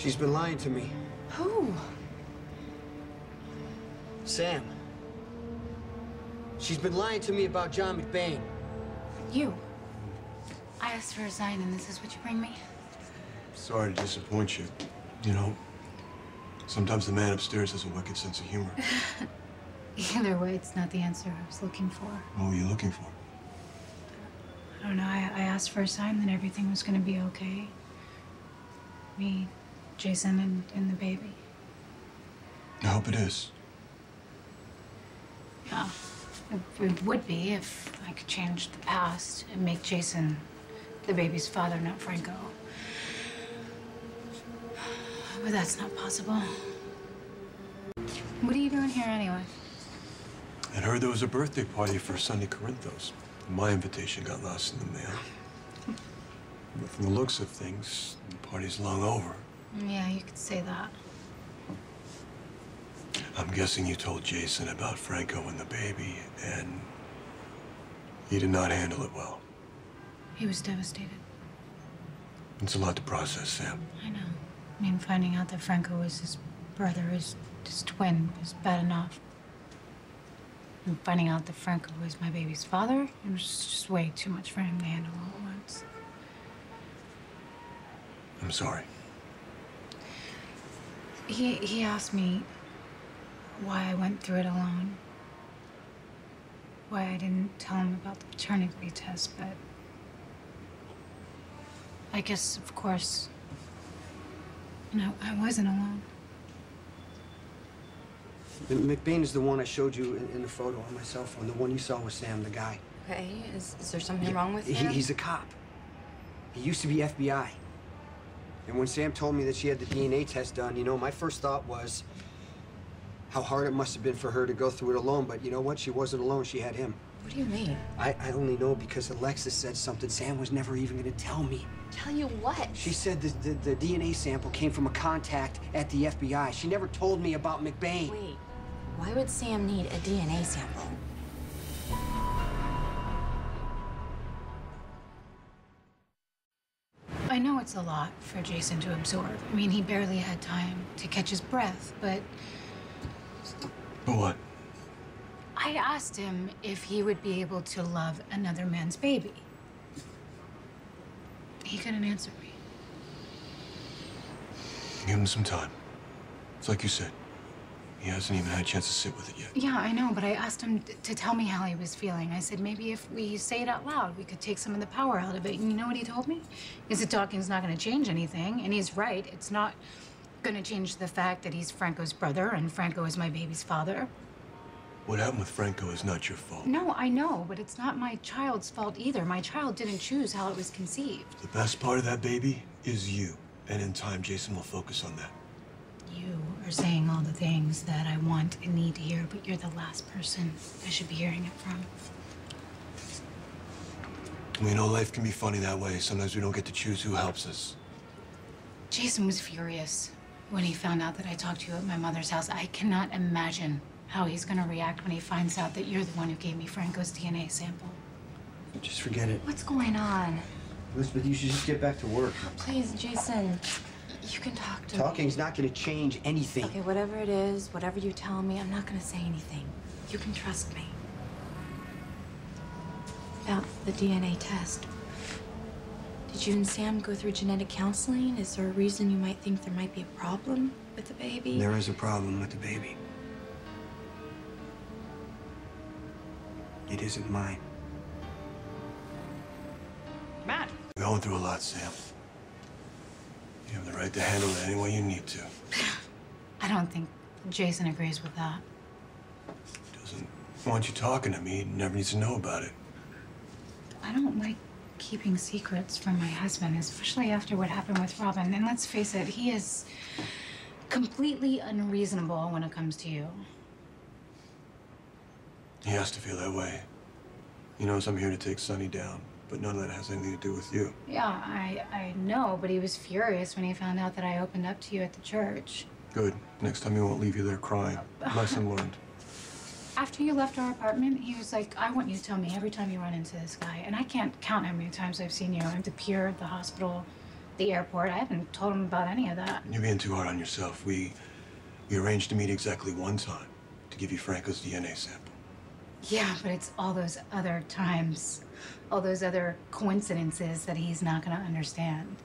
She's been lying to me. Who? Sam. She's been lying to me about John McBain. You. I asked for a sign, and this is what you bring me? Sorry to disappoint you. You know, sometimes the man upstairs has a wicked sense of humor. Either way, it's not the answer I was looking for. What were you looking for? I don't know. I asked for a sign that everything was going to be okay. Me, Jason, and the baby. I hope it is. Yeah, it would be if I could change the past and make Jason the baby's father, not Franco. But that's not possible. What are you doing here anyway? I heard there was a birthday party for Sonny Corinthos. My invitation got lost in the mail. But from the looks of things, the party's long over. Yeah, you could say that. I'm guessing you told Jason about Franco and the baby, and he did not handle it well. He was devastated. It's a lot to process, Sam. I know. I mean, finding out that Franco was his brother, his twin, is bad enough. And finding out that Franco was my baby's father, it was just way too much for him to handle all at once. I'm sorry. He asked me why I went through it alone. Why I didn't tell him about the paternity test, but I guess, of course, you know, I wasn't alone. McBain is the one I showed you in the photo on my cell phone. The one you saw with Sam, the guy. Okay, is there something wrong with him? He's a cop. He used to be FBI. And when Sam told me that she had the DNA test done, you know, my first thought was how hard it must have been for her to go through it alone. But you know what? She wasn't alone. She had him. What do you mean? I only know because Alexis said something Sam was never even going to tell me. Tell you what? She said the DNA sample came from a contact at the FBI. She never told me about McBain. Wait, why would Sam need a DNA sample? I know it's a lot for Jason to absorb. I mean, he barely had time to catch his breath, but But what? I asked him if he would be able to love another man's baby. He couldn't answer me. Give him some time. It's like you said. He hasn't even had a chance to sit with it yet. Yeah, I know, but I asked him to tell me how he was feeling. I said, maybe if we say it out loud, we could take some of the power out of it. And you know what he told me? He said talking's not going to change anything, and he's right. It's not going to change the fact that he's Franco's brother and Franco is my baby's father. What happened with Franco is not your fault. No, I know, but it's not my child's fault either. My child didn't choose how it was conceived. The best part of that baby is you. And in time, Jason will focus on that. You are saying all the things that I want and need to hear, but you're the last person I should be hearing it from. We know life can be funny that way. Sometimes we don't get to choose who helps us. Jason was furious when he found out that I talked to you at my mother's house. I cannot imagine how he's gonna react when he finds out that you're the one who gave me Franco's DNA sample. Just forget it. What's going on? Elizabeth, you should just get back to work. Please, Jason, you can talk to me. Talking's not going to change anything. Okay, whatever it is, whatever you tell me, I'm not going to say anything. You can trust me. About the DNA test. Did you and Sam go through genetic counseling? Is there a reason you might think there might be a problem with the baby? There is a problem with the baby. It isn't mine. Matt. You're going through a lot, Sam. You have the right to handle it any way you need to. I don't think Jason agrees with that. He doesn't want you talking to me. He never needs to know about it. I don't like keeping secrets from my husband, especially after what happened with Robin. And let's face it, he is completely unreasonable when it comes to you. He has to feel that way. He knows I'm here to take Sonny down, but none of that has anything to do with you. Yeah, I know, but he was furious when he found out that I opened up to you at the church. Good. Next time he won't leave you there crying. Lesson learned. After you left our apartment, he was like, I want you to tell me every time you run into this guy. And I can't count how many times I've seen you at the pier, at the hospital, the airport. I haven't told him about any of that. You're being too hard on yourself. We arranged to meet exactly one time to give you Franco's DNA sample. Yeah, but it's all those other times, all those other coincidences that he's not gonna understand.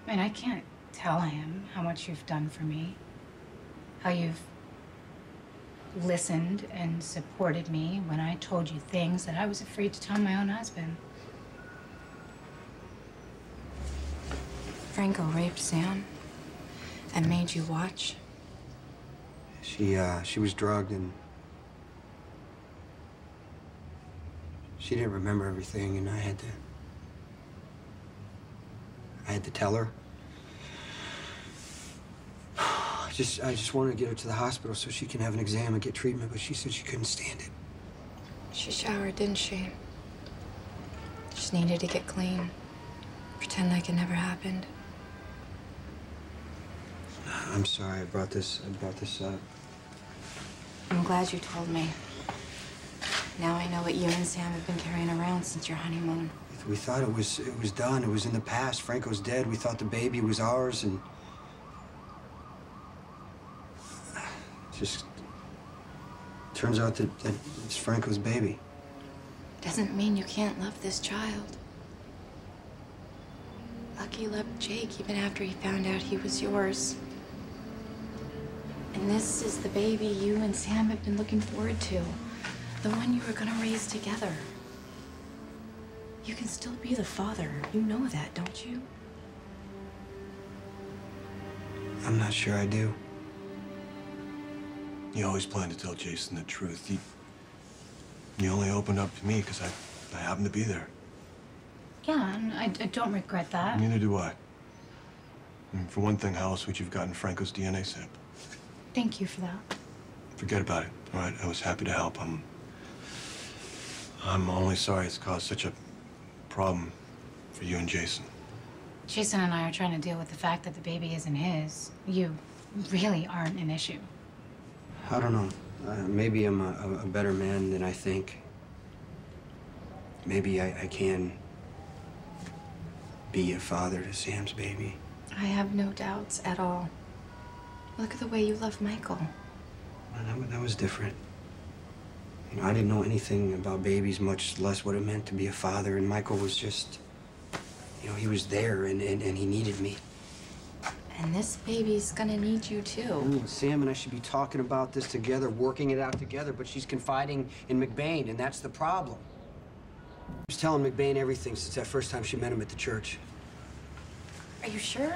I mean, I can't tell him how much you've done for me, how you've listened and supported me when I told you things that I was afraid to tell my own husband. Franco raped Sam and made you watch. She was drugged and she didn't remember everything, and I had to tell her. I just wanted to get her to the hospital so she can have an exam and get treatment, but she said she couldn't stand it. She showered, didn't she? Just needed to get clean. Pretend like it never happened. I'm sorry I brought this up. I'm glad you told me. Now I know what you and Sam have been carrying around since your honeymoon. We thought it was done. It was in the past. Franco's dead. We thought the baby was ours, and just turns out that it's Franco's baby. Doesn't mean you can't love this child. Lucky loved Jake even after he found out he was yours. And this is the baby you and Sam have been looking forward to. The one you were gonna raise together. You can still be the father. You know that, don't you? I'm not sure I do. You always planned to tell Jason the truth. You only opened up to me because I happened to be there. Yeah, and I don't regret that. Neither do I. And for one thing, how else would you have gotten Franco's DNA sample? Thank you for that. Forget about it, all right? I was happy to help. I'm only sorry it's caused such a problem for you and Jason. Jason and I are trying to deal with the fact that the baby isn't his. You really aren't an issue. I don't know. Maybe I'm a better man than I think. Maybe I can be a father to Sam's baby. I have no doubts at all. Look at the way you love Michael. That was different. You know, I didn't know anything about babies, much less what it meant to be a father, and Michael was just, you know, he was there and he needed me. And this baby's gonna need you too. Sam and I should be talking about this together, working it out together, but she's confiding in McBain, and that's the problem. She was telling McBain everything since that first time she met him at the church. Are you sure?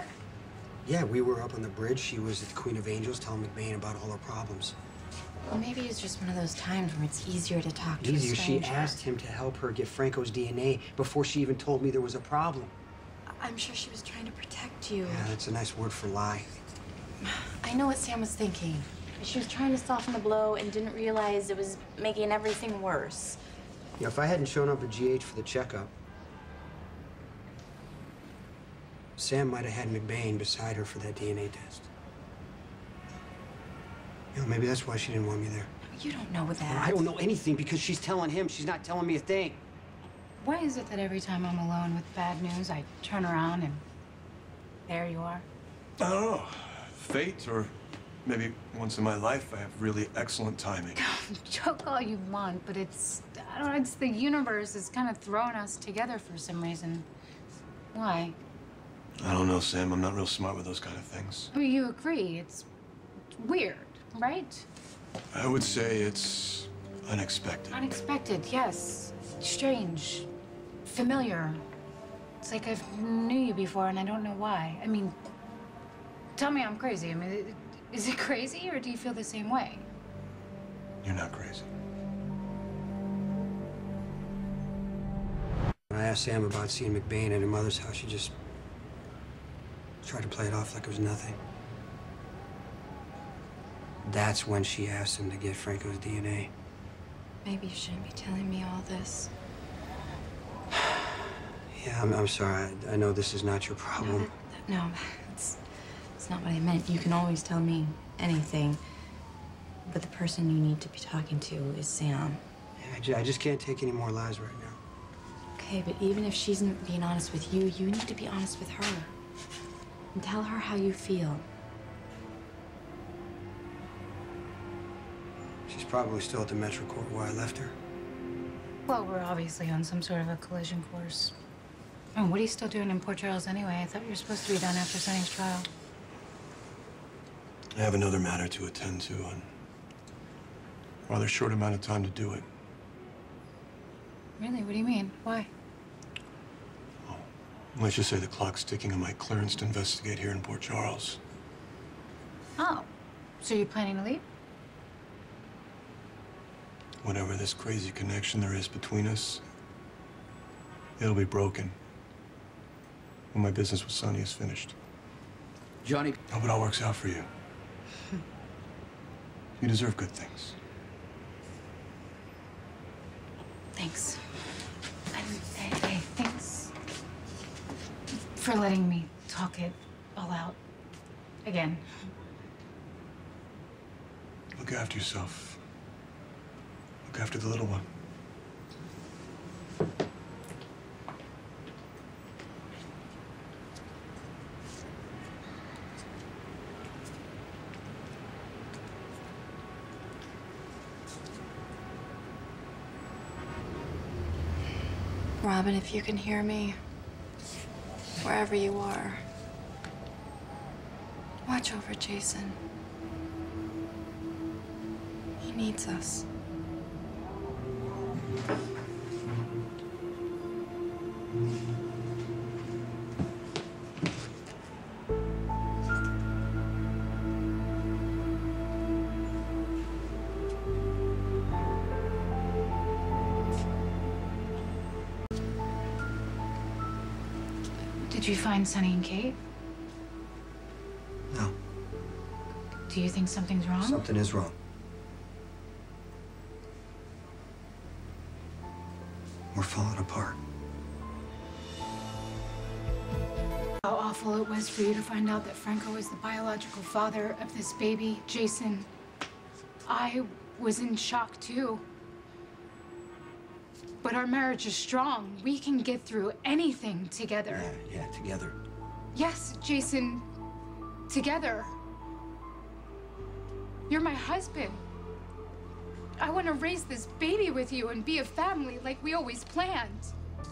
Yeah, we were up on the bridge. She was at the Queen of Angels telling McBain about all her problems. Well, maybe it's just one of those times where it's easier to talk to a Easier. She stranger. asked him to help her get Franco's DNA before she even told me there was a problem. I'm sure she was trying to protect you. Yeah, that's a nice word for lie. I know what Sam was thinking. She was trying to soften the blow and didn't realize it was making everything worse. You know, if I hadn't shown up at GH for the checkup, Sam might have had McBain beside her for that DNA test. You know, maybe that's why she didn't want me there. You don't know that. I don't know anything because she's telling him. She's not telling me a thing. Why is it that every time I'm alone with bad news, I turn around and there you are? I don't know. Fate, or maybe once in my life I have really excellent timing. Joke all you want, but it's, I don't know, it's the universe is kind of throwing us together for some reason. Why? I don't know, Sam. I'm not real smart with those kind of things. I mean, you agree, it's weird, right? I would say it's unexpected. Unexpected, yes. Strange. Familiar. It's like I've knew you before and I don't know why. I mean, tell me I'm crazy. I mean, is it crazy or do you feel the same way? You're not crazy. When I asked Sam about seeing McBain at her mother's house, she just tried to play it off like it was nothing. That's when she asked him to get Franco's DNA. Maybe you shouldn't be telling me all this. Yeah, I'm sorry. I know this is not your problem. No, it's not what I meant. You can always tell me anything. But the person you need to be talking to is Sam. Yeah, I just can't take any more lies right now. Okay, but even if she's not being honest with you, you need to be honest with her. And tell her how you feel. She's probably still at the Metro Court where I left her. Well, we're obviously on some sort of a collision course. Oh, what are you still doing in Port Charles anyway? I thought you were supposed to be done after Sonny's trial. I have another matter to attend to, and a rather short amount of time to do it. Really? What do you mean? Why? Oh, let's just say the clock's ticking on my clearance to investigate here in Port Charles. Oh, so you're planning to leave? Whatever this crazy connection there is between us, it'll be broken when my business with Sonny is finished. Johnny. Hope it all works out for you. You deserve good things. Thanks. Hey, thanks for letting me talk it all out again. Look after yourself. Look after the little one. Robin, if you can hear me, wherever you are, watch over Jason. He needs us. Did you find Sonny and Kate? No. Do you think something's wrong? Something is wrong. We're falling apart. How awful it was for you to find out that Franco is the biological father of this baby, Jason. I was in shock too. But our marriage is strong. We can get through anything together. Yeah, together. Yes, Jason, together. You're my husband. I want to raise this baby with you and be a family like we always planned.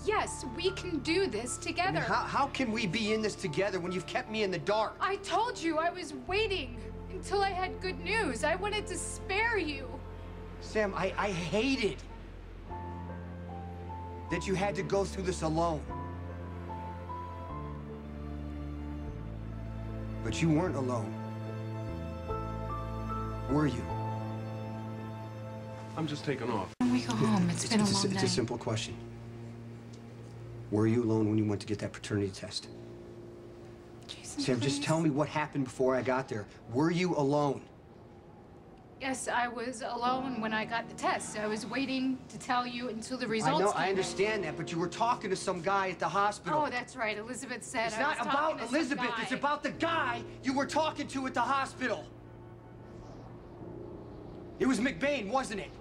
Yes, we can do this together. I mean, how can we be in this together when you've kept me in the dark? I told you I was waiting until I had good news. I wanted to spare you. Sam, I hated that you had to go through this alone. But you weren't alone. Were you? I'm just taking off. When we go home, it's been a long It's night. a simple question. Were you alone when you went to get that paternity test? Jason, Sam, just please. tell me what happened before I got there. Were you alone? Yes, I was alone when I got the test. I was waiting to tell you until the results I know, came I in. understand that, but you were talking to some guy at the hospital. Oh, that's right. Elizabeth said It's I not was about talking to some Elizabeth. guy. It's about the guy you were talking to at the hospital. It was McBain, wasn't it?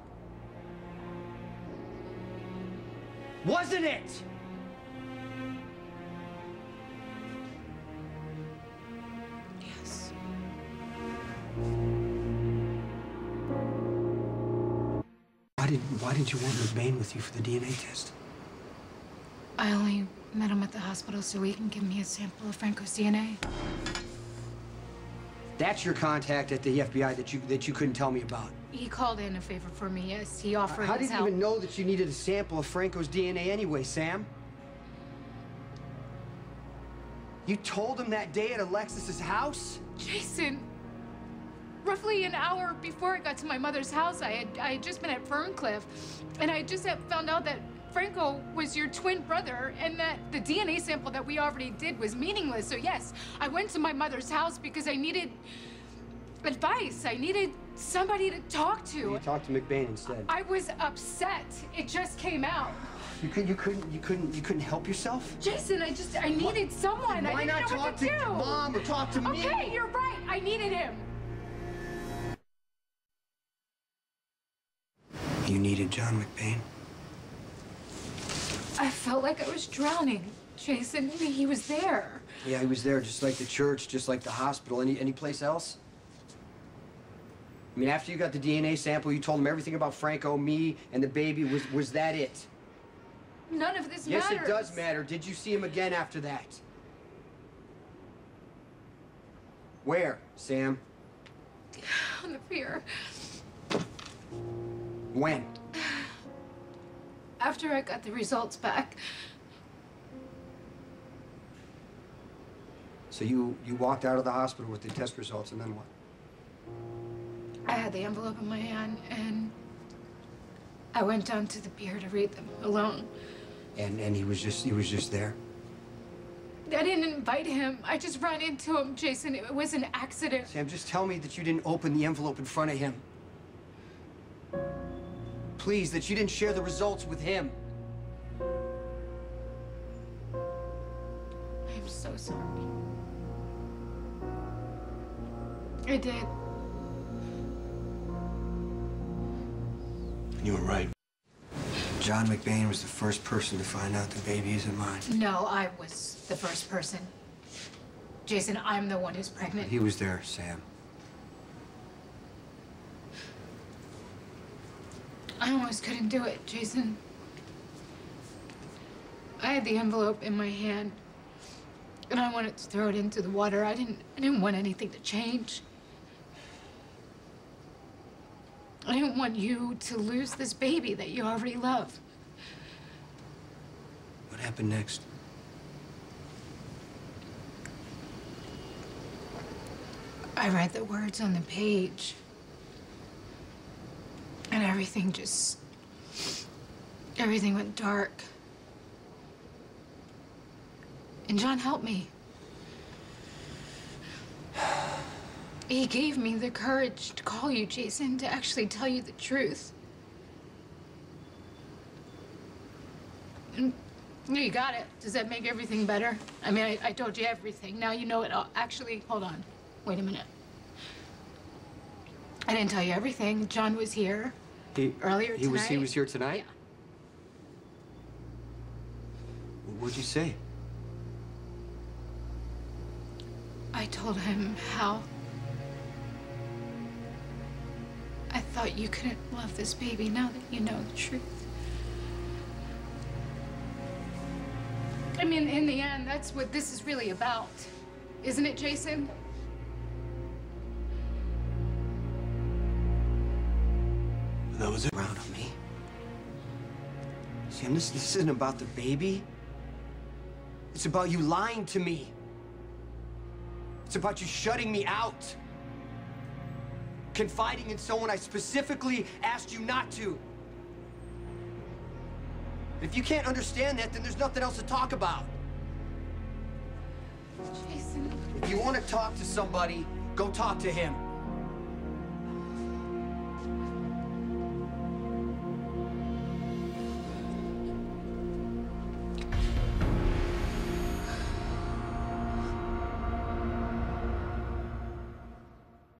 Wasn't it? Yes. Why did you want McBain with you for the DNA test? I only met him at the hospital so he can give me a sample of Franco's DNA. That's your contact at the FBI that you couldn't tell me about. He called in a favor for me, yes. He offered How his did you help. even know that you needed a sample of Franco's DNA anyway, Sam? You told him that day at Alexis's house? Jason, roughly an hour before I got to my mother's house, I had just been at Ferncliff, and I just had found out that Franco was your twin brother, and that the DNA sample that we already did was meaningless. So yes, I went to my mother's house because I needed advice. I needed somebody to talk to. You talked to McBain instead. I was upset. It just came out. You couldn't help yourself? Jason, I needed someone. Why I didn't not know talk what to to do. Mom or talk to me? Okay, you're right. I needed him. You needed John McBain? I felt like I was drowning. Jason, he was there. Yeah, he was there, just like the church, just like the hospital. Any place else? I mean, after you got the DNA sample, you told him everything about Franco, me, and the baby. Was that it? None of this Yes, matters. it does matter. Did you see him again after that? Where, Sam? On the pier. When? After I got the results back. So you walked out of the hospital with the test results, and then what? I had the envelope in my hand, and I went down to the pier to read them alone. And he was just there? I didn't invite him. I just ran into him, Jason. It was an accident. Sam, just tell me that you didn't open the envelope in front of him. Please, that you didn't share the results with him. I'm so sorry. I did. You were right. John McBain was the first person to find out the baby isn't mine. No, I was the first person. Jason, I'm the one who's pregnant. He was there, Sam. I almost couldn't do it, Jason. I had the envelope in my hand, and I wanted to throw it into the water. I didn't want anything to change. I didn't want you to lose this baby that you already love. What happened next? I read the words on the page, and everything went dark. And John helped me. He gave me the courage to call you, Jason, to actually tell you the truth. And you got it. Does that make everything better? I mean, I told you everything. Now you know it all. Actually, hold on. Wait a minute. I didn't tell you everything. John was here earlier tonight. He was here tonight? Yeah. What'd you say? I told him how I thought you couldn't love this baby now that you know the truth. I mean, in the end, that's what this is really about. Isn't it, Jason? And that was it. Around on me. Sam, this isn't about the baby. It's about you lying to me. It's about you shutting me out. Confiding in someone I specifically asked you not to. If you can't understand that, then there's nothing else to talk about. Jason. If you want to talk to somebody, go talk to him.